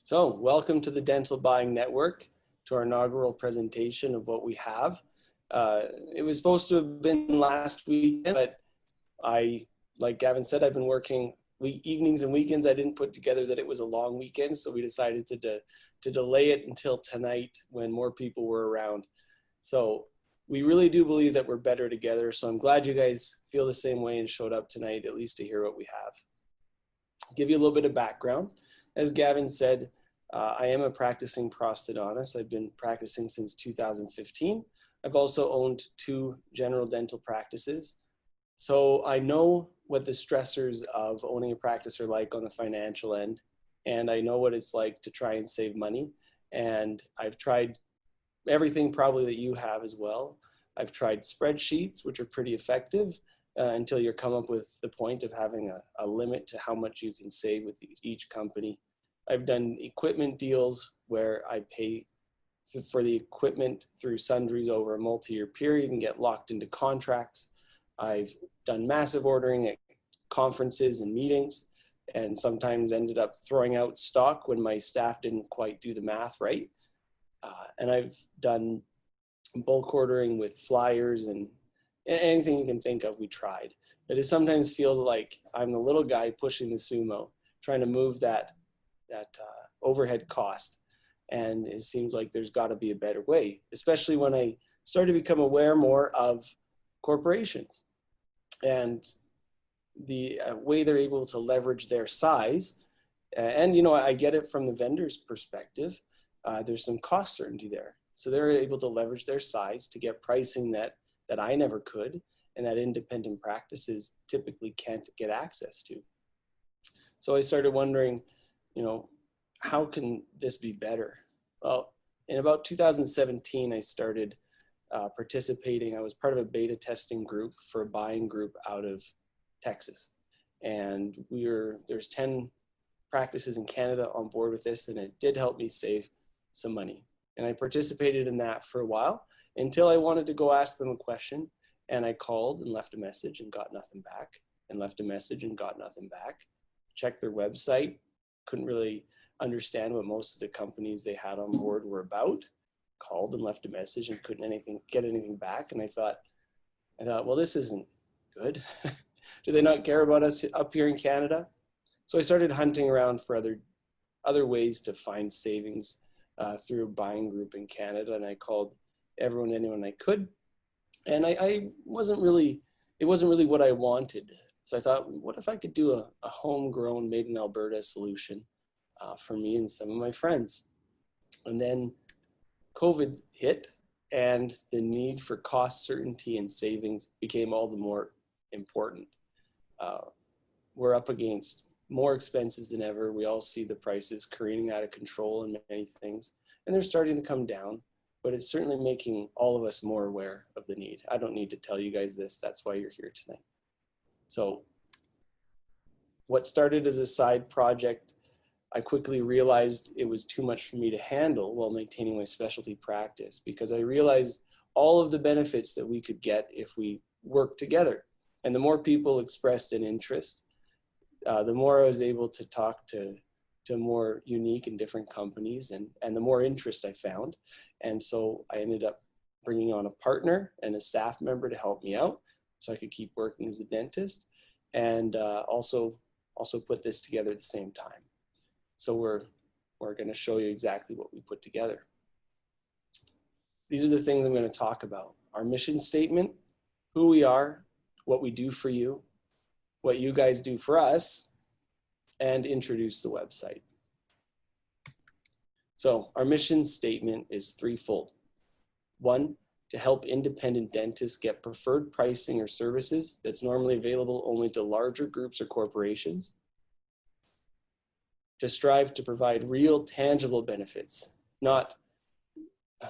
So, welcome to the Dental Buying Network, to our inaugural presentation of what we have. It was supposed to have been last weekend, but like Gavin said, I've been working evenings and weekends. I didn't put together that it was a long weekend, so we decided to delay it until tonight when more people were around. So we really do believe that we're better together, so I'm glad you guys feel the same way and showed up tonight, at least to hear what we have. I'll give you a little bit of background. As Gavin said, I am a practicing prosthodontist. I've been practicing since 2015. I've also owned 2 general dental practices. So I know what the stressors of owning a practice are like on the financial end, and I know what it's like to try and save money. And I've tried everything probably that you have as well. I've tried spreadsheets, which are pretty effective until you come up with the point of having a limit to how much you can save with each company. I've done equipment deals where I pay for the equipment through sundries over a multi-year period and get locked into contracts. I've done massive ordering at conferences and meetings, and sometimes ended up throwing out stock when my staff didn't quite do the math right. And I've done bulk ordering with flyers and anything you can think of, we tried. But it sometimes feels like I'm the little guy pushing the sumo, trying to move that overhead cost. And it seems like there's got to be a better way, especially when I started to become aware more of corporations and the way they're able to leverage their size. And, you know, I get it from the vendor's perspective. There's some cost certainty there. So they're able to leverage their size to get pricing that I never could, and that independent practices typically can't get access to. So I started wondering, you know, how can this be better? Well, in about 2017, I started participating. I was part of a beta testing group for a buying group out of Texas. And there's 10 practices in Canada on board with this, and it did help me save some money. And I participated in that for a while until I wanted to go ask them a question. And I called and left a message and got nothing back, and left a message and got nothing back. Checked their website, couldn't really understand what most of the companies they had on board were about. Called and left a message and couldn't get anything back. And I thought, well, this isn't good. Do they not care about us up here in Canada? So I started hunting around for other ways to find savings through a buying group in Canada. And I called anyone I could. And it wasn't really what I wanted. So I thought, what if I could do a homegrown, made in Alberta solution for me and some of my friends? And then COVID hit, and the need for cost certainty and savings became all the more important. We're up against more expenses than ever. We all see the prices careening out of control in many things, and they're starting to come down, but it's certainly making all of us more aware of the need. I don't need to tell you guys this. That's why you're here tonight. So what started as a side project, I quickly realized it was too much for me to handle while maintaining my specialty practice, because I realized all of the benefits that we could get if we worked together. And the more people expressed an interest, the more I was able to talk to more unique and different companies, and the more interest I found. And so I ended up bringing on a partner and a staff member to help me out so I could keep working as a dentist, and also put this together at the same time. So we're going to show you exactly what we put together. These are the things I'm going to talk about: our mission statement, who we are, what we do for you, what you guys do for us, and introduce the website. So our mission statement is threefold. 1, to help independent dentists get preferred pricing or services that's normally available only to larger groups or corporations. To strive to provide real tangible benefits, not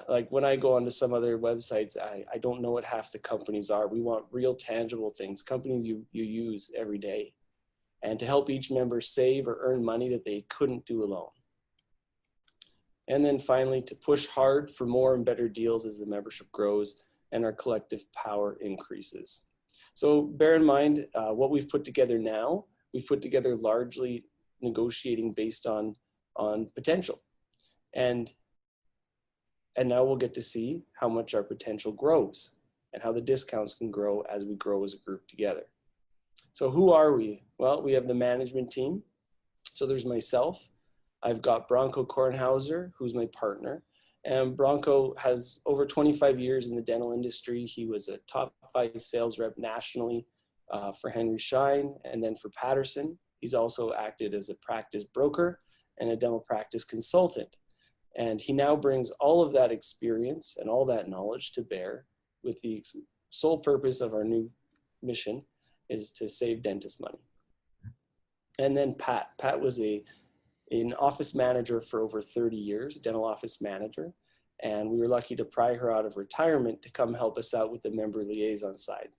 like when I go onto some other websites, I don't know what half the companies are. We want real tangible things, companies you use every day. And to help each member save or earn money that they couldn't do alone. And then finally, to push hard for more and better deals as the membership grows and our collective power increases. So bear in mind what we've put together now. We've put together largely negotiating based on on potential. And now we'll get to see how much our potential grows and how the discounts can grow as we grow as a group together. So who are we? Well, we have the management team. So there's myself. I've got Bronco Kornhauser, who's my partner. And Bronco has over 25 years in the dental industry. He was a top 5 sales rep nationally for Henry Schein and then for Patterson. He's also acted as a practice broker and a dental practice consultant. And he now brings all of that experience and all that knowledge to bear with the sole purpose of our new mission is to save dentists money. And then Pat was an office manager for over 30 years, a dental office manager. And we were lucky to pry her out of retirement to come help us out with the member liaison side.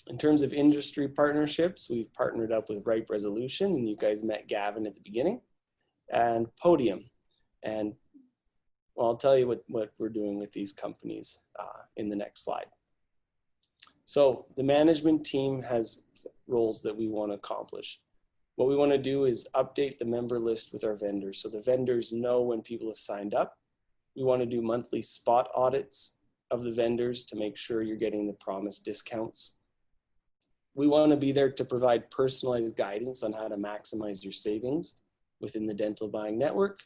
In terms of industry partnerships, we've partnered up with Ripe Resolution, and you guys met Gavin at the beginning, and Podium. And well, I'll tell you what we're doing with these companies in the next slide. So the management team has roles that we want to accomplish. What we want to do is update the member list with our vendors so the vendors know when people have signed up. We want to do monthly spot audits of the vendors to make sure you're getting the promised discounts. We want to be there to provide personalized guidance on how to maximize your savings within the dental buying network.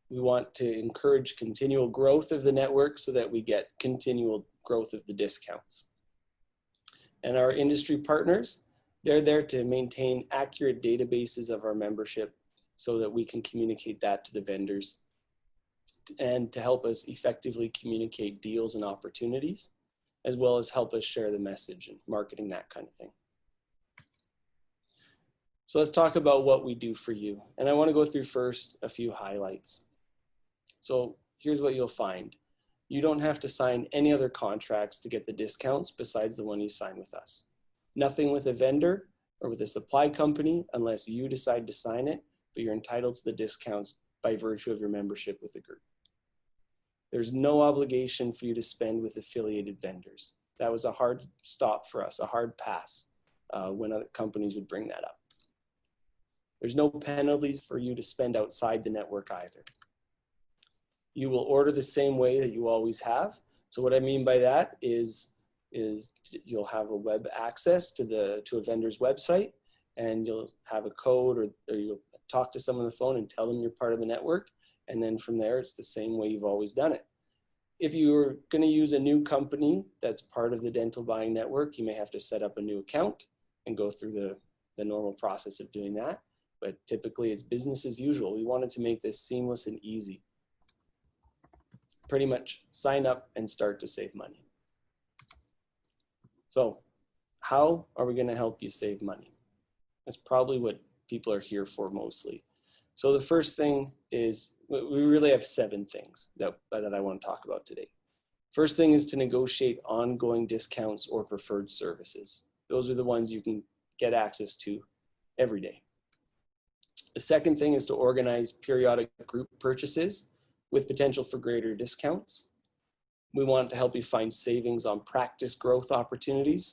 We want to encourage continual growth of the network so that we get continual growth of the discounts. And our industry partners, they're there to maintain accurate databases of our membership so that we can communicate that to the vendors and to help us effectively communicate deals and opportunities, as well as help us share the message and marketing, that kind of thing. So let's talk about what we do for you. And I want to go through first a few highlights. So here's what you'll find. You don't have to sign any other contracts to get the discounts besides the one you sign with us. Nothing with a vendor or with a supply company unless you decide to sign it, but you're entitled to the discounts by virtue of your membership with the group. There's no obligation for you to spend with affiliated vendors. That was a hard stop for us, a hard pass when other companies would bring that up. There's no penalties for you to spend outside the network either. You will order the same way that you always have. So what I mean by that is you'll have a web access to a vendor's website, and you'll have a code or you'll talk to someone on the phone and tell them you're part of the network. And then from there, it's the same way you've always done it. If you're going to use a new company that's part of the dental buying network, you may have to set up a new account and go through the normal process of doing that. But typically it's business as usual. We wanted to make this seamless and easy. Pretty much sign up and start to save money. So how are we going to help you save money? That's probably what people are here for mostly. So the first thing is, we really have 7 things that I want to talk about today. First thing is to negotiate ongoing discounts or preferred services. Those are the ones you can get access to every day. The second thing is to organize periodic group purchases with potential for greater discounts. We want to help you find savings on practice growth opportunities.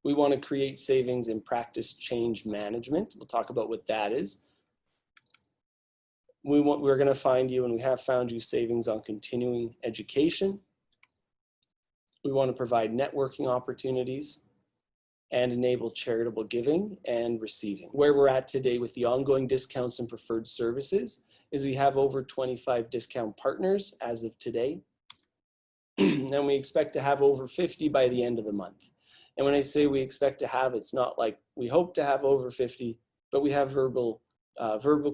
We want to create savings in practice change management. We'll talk about what that is. We're going to find you, and we have found you, savings on continuing education. We want to provide networking opportunities and enable charitable giving and receiving. Where we're at today with the ongoing discounts and preferred services is we have over 25 discount partners as of today. And we expect to have over 50 by the end of the month. And when I say we expect to have, it's not like we hope to have over 50, but we have verbal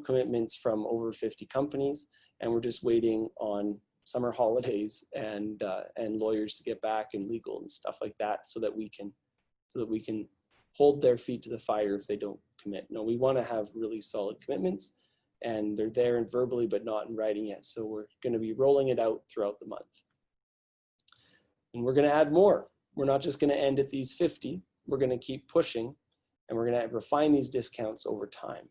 commitments from over 50 companies, and we're just waiting on summer holidays and lawyers to get back and legal and stuff like that so that we can hold their feet to the fire if they don't commit. No, we want to have really solid commitments, and they're there and verbally but not in writing yet. So we're going to be rolling it out throughout the month. And we're going to add more. We're not just going to end at these 50. We're going to keep pushing, and we're going to refine these discounts over time.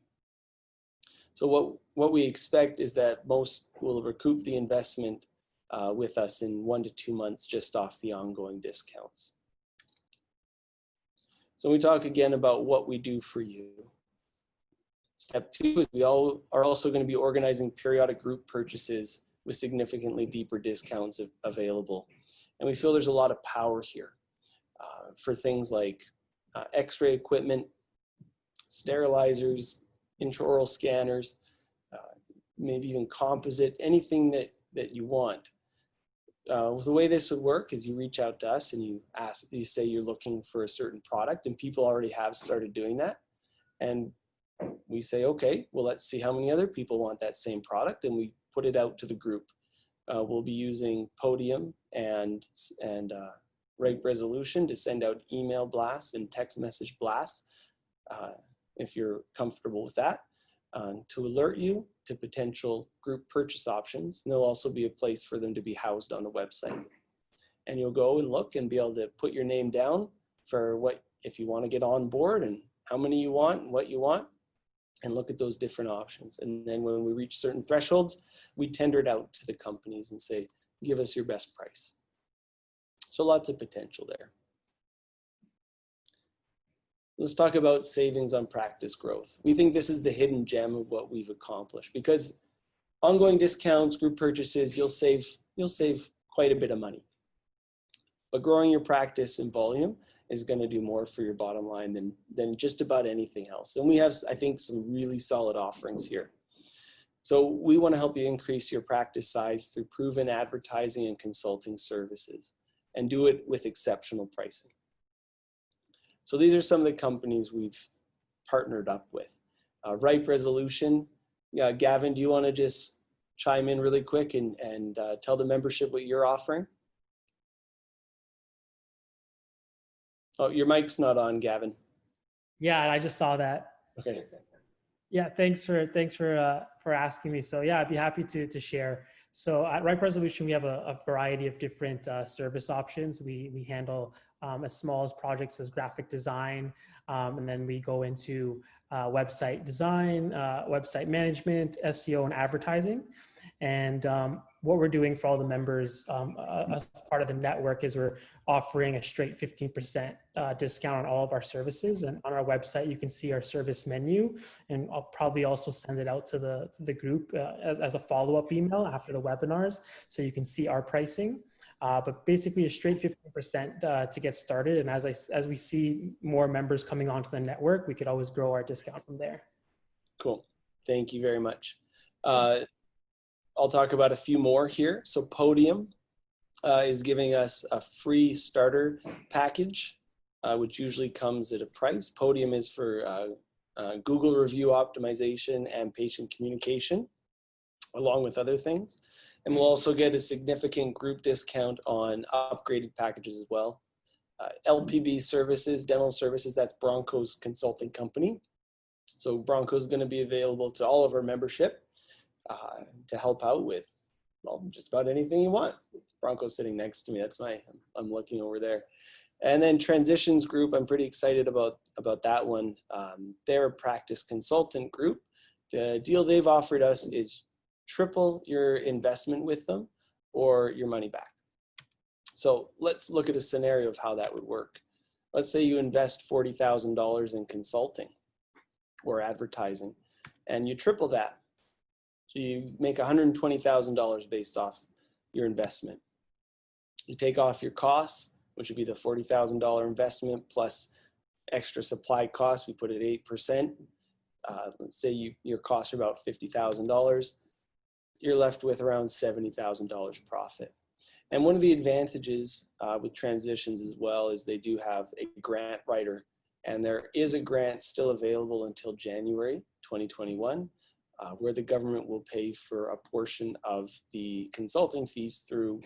So what we expect is that most will recoup the investment with us in 1 to 2 months just off the ongoing discounts. So we talk again about what we do for you. Step 2 is we all are also going to be organizing periodic group purchases with significantly deeper discounts available. And we feel there's a lot of power here for things like x-ray equipment, sterilizers, intraoral scanners, maybe even composite, anything that you want. The way this would work is you reach out to us and you say you're looking for a certain product, and people already have started doing that. And we say, okay, well, let's see how many other people want that same product, and we put it out to the group. We'll be using Podium and Ripe Resolution to send out email blasts and text message blasts, if you're comfortable with that, to alert you to potential group purchase options. And there'll also be a place for them to be housed on the website. And you'll go and look and be able to put your name down for what, if you want to get on board, and how many you want and what you want, and look at those different options. And then when we reach certain thresholds, we tender it out to the companies and say, give us your best price. So lots of potential there. Let's talk about savings on practice growth. We think this is the hidden gem of what we've accomplished, because ongoing discounts, group purchases, you'll save quite a bit of money. But growing your practice in volume is going to do more for your bottom line than just about anything else. And we have, I think, some really solid offerings here. So we want to help you increase your practice size through proven advertising and consulting services, and do it with exceptional pricing. So these are some of the companies we've partnered up with. Ripe Resolution. Gavin, do you want to just chime in really quick and tell the membership what you're offering? Oh, your mic's not on, Gavin. Yeah, I just saw that. Okay. Yeah, thanks for asking me. So yeah, I'd be happy to share. So at Ripe Resolution, we have a variety of different service options. We handle as small as projects as graphic design, and then we go into website design, website management, SEO, and advertising. And what we're doing for all the members as part of the network is we're offering a straight 15% discount on all of our services. And on our website, you can see our service menu, and I'll probably also send it out to the group as a follow-up email after the webinars, so you can see our pricing. But basically a straight 15% to get started. And as we see more members coming onto the network, we could always grow our discount from there. Cool. Thank you very much. I'll talk about a few more here. So Podium is giving us a free starter package, which usually comes at a price. Podium is for Google review optimization and patient communication, along with other things. And we'll also get a significant group discount on upgraded packages as well. LPB Services, Dental Services, that's Bronco's consulting company. So Bronco's is going to be available to all of our membership to help out with, well, just about anything you want. Bronco's sitting next to me. That's I'm looking over there. And then Transitions Group, I'm pretty excited about that one. They're a practice consultant group. The deal they've offered us is triple your investment with them or your money back. So let's look at a scenario of how that would work. Let's say you invest $40,000 in consulting or advertising, and you triple that. So you make $120,000 based off your investment. You take off your costs, which would be the $40,000 investment plus extra supply costs. We put it at 8%. Let's say your costs are about $50,000. You're left with around $70,000 profit. And one of the advantages with Transitions as well is they do have a grant writer, and there is a grant still available until January 2021, where the government will pay for a portion of the consulting fees through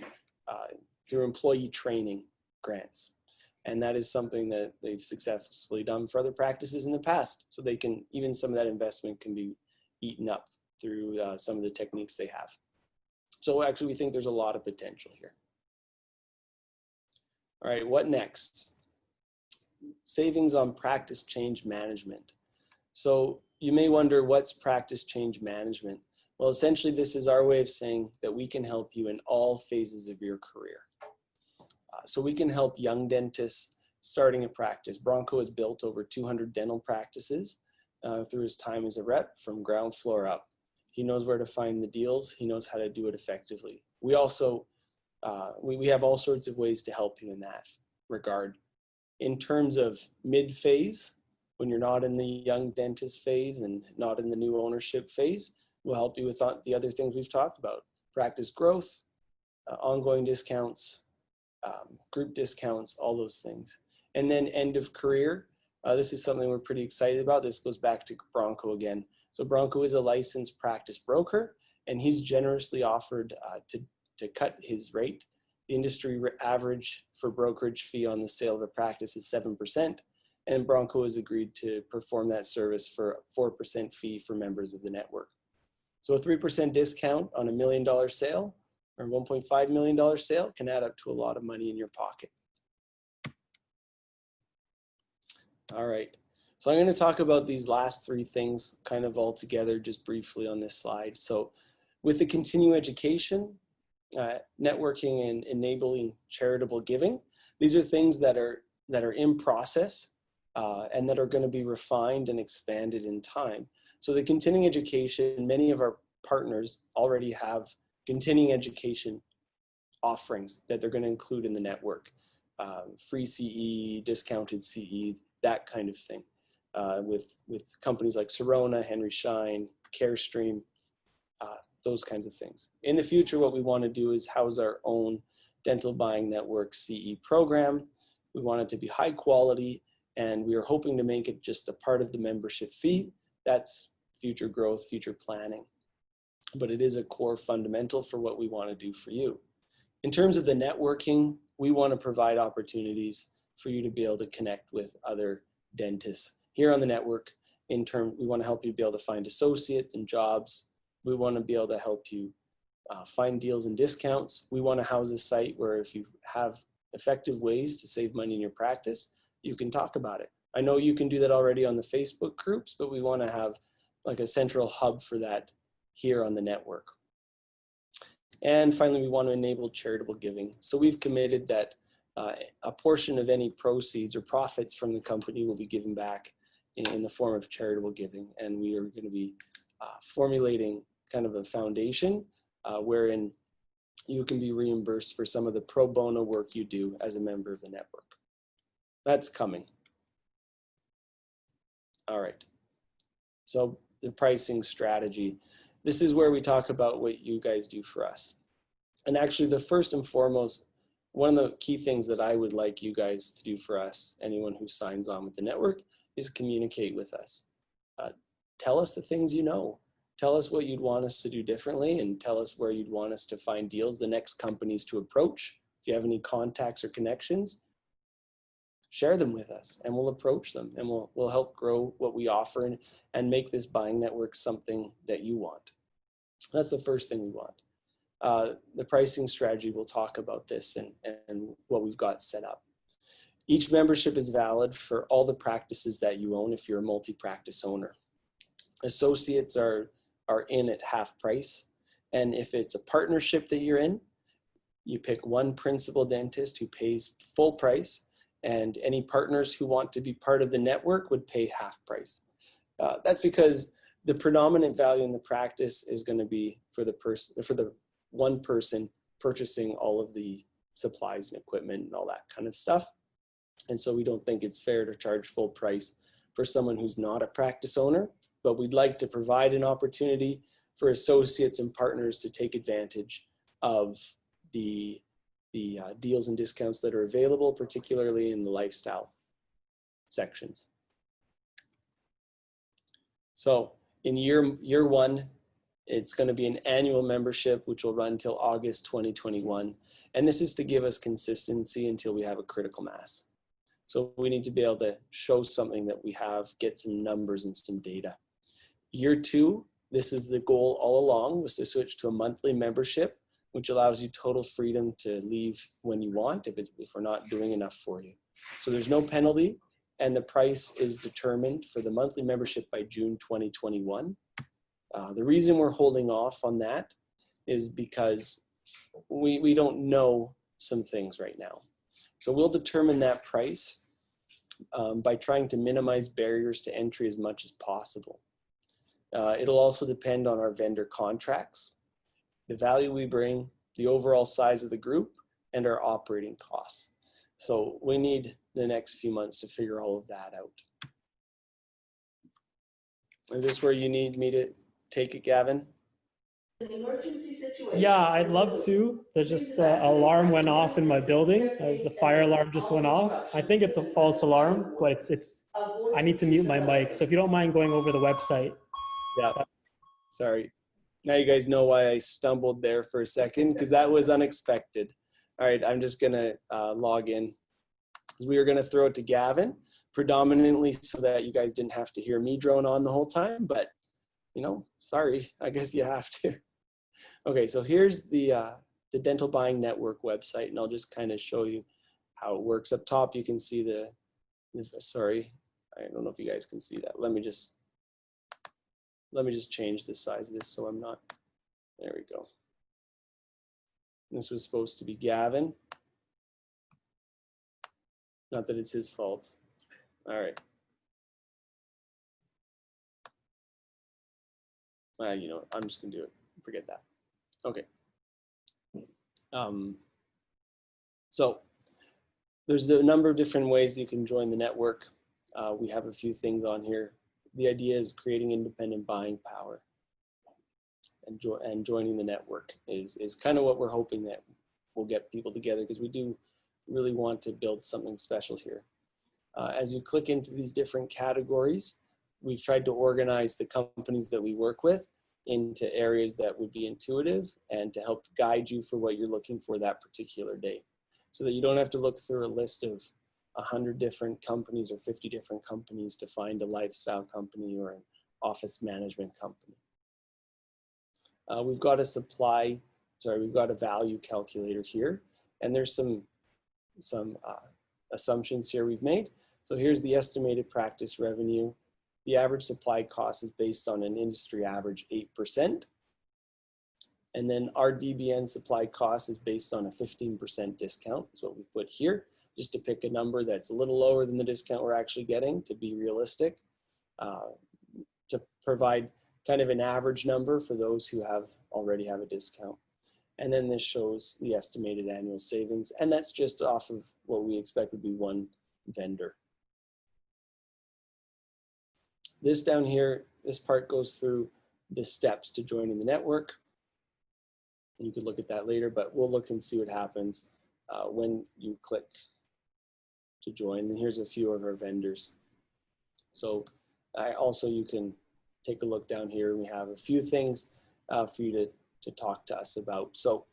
employee training grants. And that is something that they've successfully done for other practices in the past. So they can, even some of that investment can be eaten up through some of the techniques they have. So actually we think there's a lot of potential here. All right, what next? Savings on practice change management. So you may wonder, what's practice change management? Well, essentially this is our way of saying that we can help you in all phases of your career. So we can help young dentists starting a practice. Bronco has built over 200 dental practices. through his time as a rep from ground floor up. He knows where to find the deals. He knows how to do it effectively. We also, we have all sorts of ways to help you in that regard. In terms of mid-phase, when you're not in the young dentist phase and not in the new ownership phase, we'll help you with the other things we've talked about. Practice growth, ongoing discounts, group discounts, all those things. And then end of career, this is something we're pretty excited about. This goes back to Bronco again. So Bronco is a licensed practice broker, and he's generously offered to cut his rate. The industry average for brokerage fee on the sale of a practice is 7%, and Bronco has agreed to perform that service for a 4% fee for members of the network. So a 3% discount on $1 million sale or $1.5 million sale can add up to a lot of money in your pocket. All right, so I'm going to talk about these last three things kind of all together just briefly on this slide. So with the continuing education, networking and enabling charitable giving, these are things that are in process and that are going to be refined and expanded in time. So the continuing education, many of our partners already have continuing education offerings that they're going to include in the network. Free CE, discounted CE, that kind of thing. With companies like Sirona, Henry Schein, CareStream, those kinds of things. In the future, what we want to do is house our own dental buying network CE program. We want it to be high quality, and we are hoping to make it just a part of the membership fee. That's future growth, future planning. But it is a core fundamental for what we want to do for you. In terms of the networking, we want to provide opportunities for you to be able to connect with other dentists here on the network. We want to help you be able to find associates and jobs. We want to be able to help you find deals and discounts. We want to house a site where if you have effective ways to save money in your practice, you can talk about it. I know you can do that already on the Facebook groups, but we want to have like a central hub for that here on the network. And finally, we want to enable charitable giving. So we've committed that a portion of any proceeds or profits from the company will be given back in the form of charitable giving. And we are going to be formulating kind of a foundation wherein you can be reimbursed for some of the pro bono work you do as a member of the network. That's coming. All right. So the pricing strategy. This is where we talk about what you guys do for us. And actually, the first and foremost, one of the key things that I would like you guys to do for us, anyone who signs on with the network, is communicate with us. Tell us the things you know. Tell us what you'd want us to do differently, and tell us where you'd want us to find deals, the next companies to approach. If you have any contacts or connections, share them with us and we'll approach them, and we'll help grow what we offer and make this buying network something that you want. That's the first thing we want. The pricing strategy, we'll talk about this and what we've got set up. Each membership is valid for all the practices that you own if you're a multi-practice owner. Associates are in at half price. And if it's a partnership that you're in, you pick one principal dentist who pays full price, and any partners who want to be part of the network would pay half price. That's because the predominant value in the practice is going to be for the one person purchasing all of the supplies and equipment and all that kind of stuff. And so we don't think it's fair to charge full price for someone who's not a practice owner, but we'd like to provide an opportunity for associates and partners to take advantage of the deals and discounts that are available, particularly in the lifestyle sections. So in year one, it's going to be an annual membership, which will run until August 2021. And this is to give us consistency until we have a critical mass. So we need to be able to show something that we have, get some numbers and some data. Year two, this is the goal all along, was to switch to a monthly membership, which allows you total freedom to leave when you want if we're not doing enough for you. So there's no penalty, and the price is determined for the monthly membership by June 2021. The reason we're holding off on that is because we don't know some things right now. So we'll determine that price by trying to minimize barriers to entry as much as possible. It'll also depend on our vendor contracts, the value we bring, the overall size of the group, and our operating costs. So we need the next few months to figure all of that out. Is this where you need me to take it, Gavin? Yeah, I'd love to. There's just an alarm went off in my building. As the fire alarm just went off. I think it's a false alarm, but it's. I need to mute my mic. So if you don't mind going over the website. Yeah. Sorry. Now you guys know why I stumbled there for a second, because that was unexpected. All right, I'm just gonna log in. We are gonna throw it to Gavin, predominantly so that you guys didn't have to hear me drone on the whole time, but you know, sorry, I guess you have to. Okay, so here's the Dental Buying Network website, and I'll just kind of show you how it works. Up top, you can see sorry, I don't know if you guys can see that. Let me just change the size of this so I'm not, there we go. This was supposed to be Gavin. Not that it's his fault. All right. You know, I'm just gonna do it, forget that. Okay. So there's a number of different ways you can join the network. We have a few things on here. The idea is creating independent buying power, and joining the network is kind of what we're hoping that will get people together, because we do really want to build something special here. As you click into these different categories, we've tried to organize the companies that we work with into areas that would be intuitive and to help guide you for what you're looking for that particular day, so that you don't have to look through a list of 100 different companies or 50 different companies to find a lifestyle company or an office management company. We've got a value calculator here, and there's some assumptions here we've made. So here's the estimated practice revenue. The average supply cost is based on an industry average 8%. And then our DBN supply cost is based on a 15% discount, is what we put here, just to pick a number that's a little lower than the discount we're actually getting, to be realistic, to provide kind of an average number for those who already have a discount. And then this shows the estimated annual savings, and that's just off of what we expect would be one vendor. This down here, this part goes through the steps to joining the network. You could look at that later, but we'll look and see what happens when you click to join. And here's a few of our vendors. So you can take a look down here. We have a few things for you to talk to us about. So,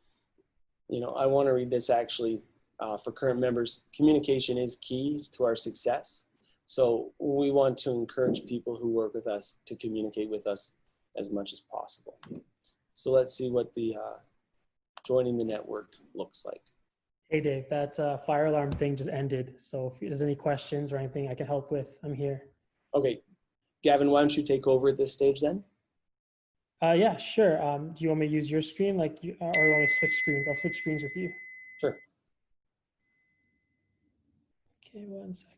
you know, I want to read this actually for current members. Communication is key to our success. So we want to encourage people who work with us to communicate with us as much as possible. So let's see what the joining the network looks like. Hey Dave, that fire alarm thing just ended. So if there's any questions or anything I can help with, I'm here. Okay, Gavin, why don't you take over at this stage then? Yeah, sure. Do you want me to use your screen, or you want me to switch screens? I'll switch screens with you. Sure. Okay, 1 second.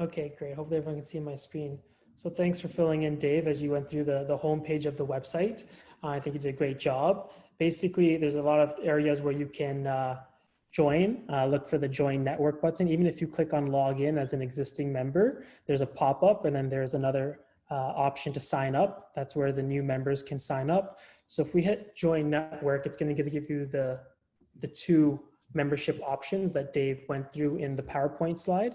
Okay, great. Hopefully everyone can see my screen. So thanks for filling in, Dave, as you went through the homepage of the website. I think you did a great job. Basically, there's a lot of areas where you can join. Look for the Join Network button. Even if you click on Login as an existing member, there's a pop-up, and then there's another option to sign up. That's where the new members can sign up. So if we hit Join Network, it's going to give you the two membership options that Dave went through in the PowerPoint slide.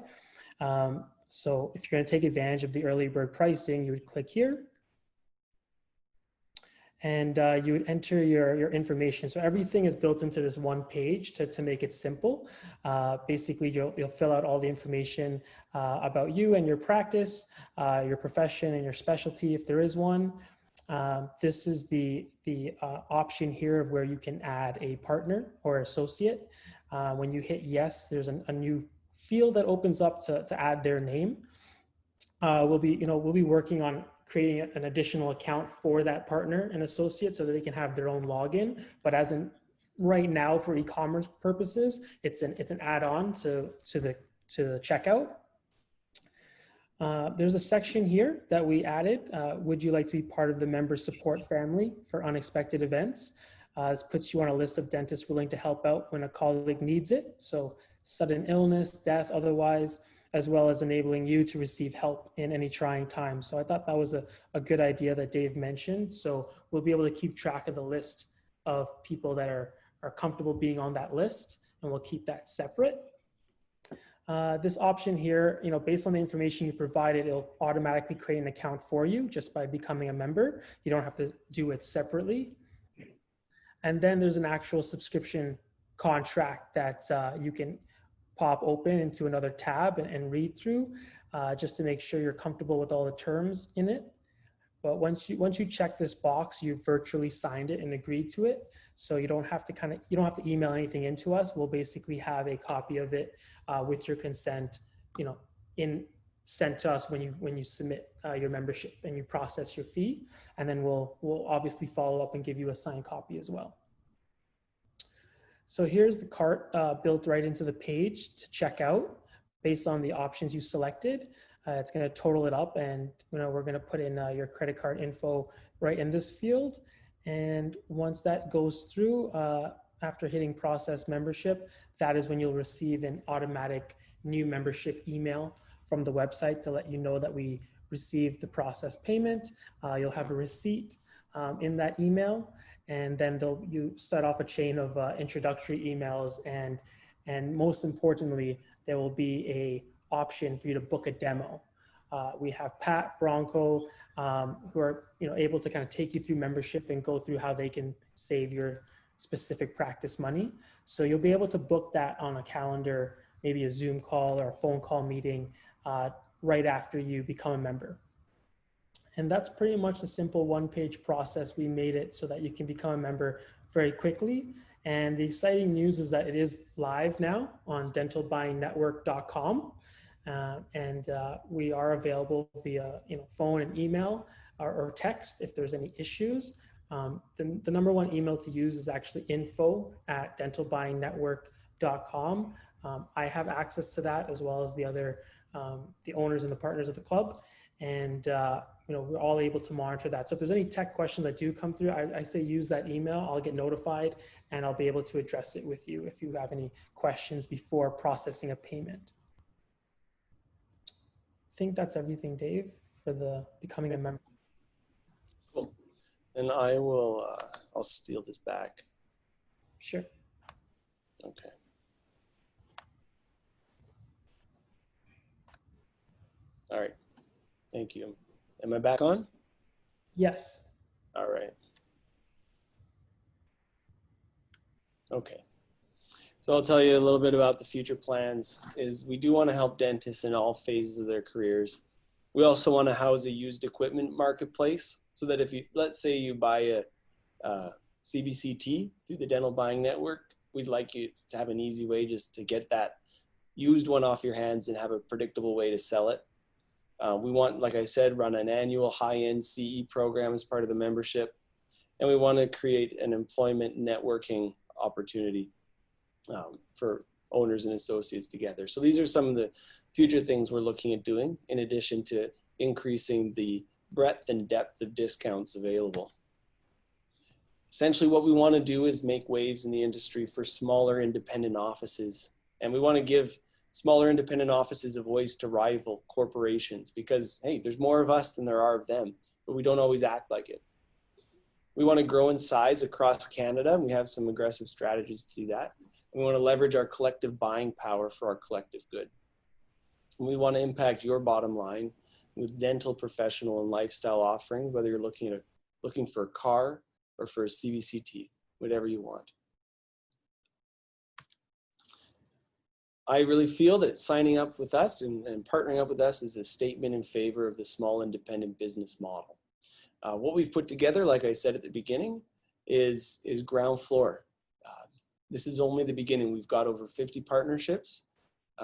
So if you're going to take advantage of the early bird pricing, you would click here, and you would enter your information. So everything is built into this one page to make it simple. Basically, you'll fill out all the information about you and your practice, your profession and your specialty, if there is one. This is the option here of where you can add a partner or associate. When you hit yes, there's a new field that opens up to add their name. We'll be working on creating an additional account for that partner and associate so that they can have their own login. But as right now for e-commerce purposes. It's an add-on to the checkout. There's a section here that we added. Would you like to be part of the member support family for unexpected events? This puts you on a list of dentists willing to help out when a colleague needs it. So sudden illness, death, otherwise, as well as enabling you to receive help in any trying time. So I thought that was a good idea that Dave mentioned. So we'll be able to keep track of the list of people that are comfortable being on that list, and we'll keep that separate. This option here, based on the information you provided, it'll automatically create an account for you just by becoming a member. You don't have to do it separately. And then there's an actual subscription contract that you can pop open into another tab and read through just to make sure you're comfortable with all the terms in it. But once you check this box, you've virtually signed it and agreed to it. So you don't have to email anything into us. We'll basically have a copy of it with your consent, sent to us when you submit your membership and you process your fee. And then we'll obviously follow up and give you a signed copy as well. So here's the cart built right into the page to check out based on the options you selected. It's going to total it up, and we're going to put in your credit card info right in this field. And once that goes through, after hitting process membership, that is when you'll receive an automatic new membership email from the website to let you know that we received the process payment. You'll have a receipt in that email, and then you set off a chain of introductory emails, and most importantly, there will be a option for you to book a demo. We have Pat, Bronco, who are able to kind of take you through membership and go through how they can save your specific practice money. So you'll be able to book that on a calendar, maybe a Zoom call or a phone call meeting right after you become a member. And that's pretty much the simple one-page process. We made it so that you can become a member very quickly. And the exciting news is that it is live now on dentalbuyingnetwork.com. And we are available via phone and email or text if there's any issues. The number one email to use is actually info@dentalbuyingnetwork.com. I have access to that as well as the other the owners and the partners of the club, and we're all able to monitor that. So if there's any tech questions that do come through, I say use that email. I'll get notified and I'll be able to address it with you if you have any questions before processing a payment. I think that's everything, Dave, for the becoming a member. Cool. And I'll steal this back. Sure. Okay. All right. Thank you. Am I back on? Yes. All right. Okay. So I'll tell you a little bit about the future plans. We do want to help dentists in all phases of their careers. We also want to house a used equipment marketplace so that if let's say you buy a CBCT through the Dental Buying Network, we'd like you to have an easy way just to get that used one off your hands and have a predictable way to sell it. We want, like I said, run an annual high-end CE program as part of the membership. And we want to create an employment networking opportunity for owners and associates together. So these are some of the future things we're looking at doing, in addition to increasing the breadth and depth of discounts available. Essentially, what we want to do is make waves in the industry for smaller independent offices. And we want to give smaller independent offices a voice to rival corporations because, hey, there's more of us than there are of them, but we don't always act like it. We want to grow in size across Canada, and we have some aggressive strategies to do that. We want to leverage our collective buying power for our collective good. And we want to impact your bottom line with dental, professional, and lifestyle offerings, whether you're looking for a car or for a CBCT, whatever you want. I really feel that signing up with us and partnering up with us is a statement in favor of the small independent business model. What we've put together, like I said at the beginning, is ground floor. This is only the beginning. We've got over 50 partnerships.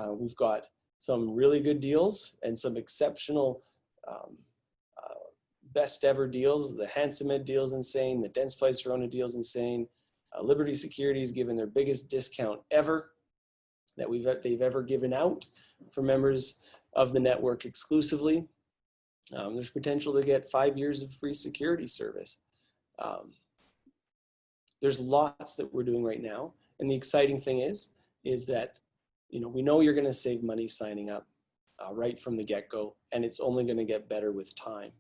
We've got some really good deals and some exceptional best ever deals. The Handsome Ed deal is insane. The Dentsply Sirona deal is insane. Liberty Security is giving their biggest discount ever that they've ever given out for members of the network exclusively. There's potential to get 5 years of free security service. There's lots that we're doing right now. And the exciting thing is that, we know you're going to save money signing up right from the get-go, and it's only going to get better with time.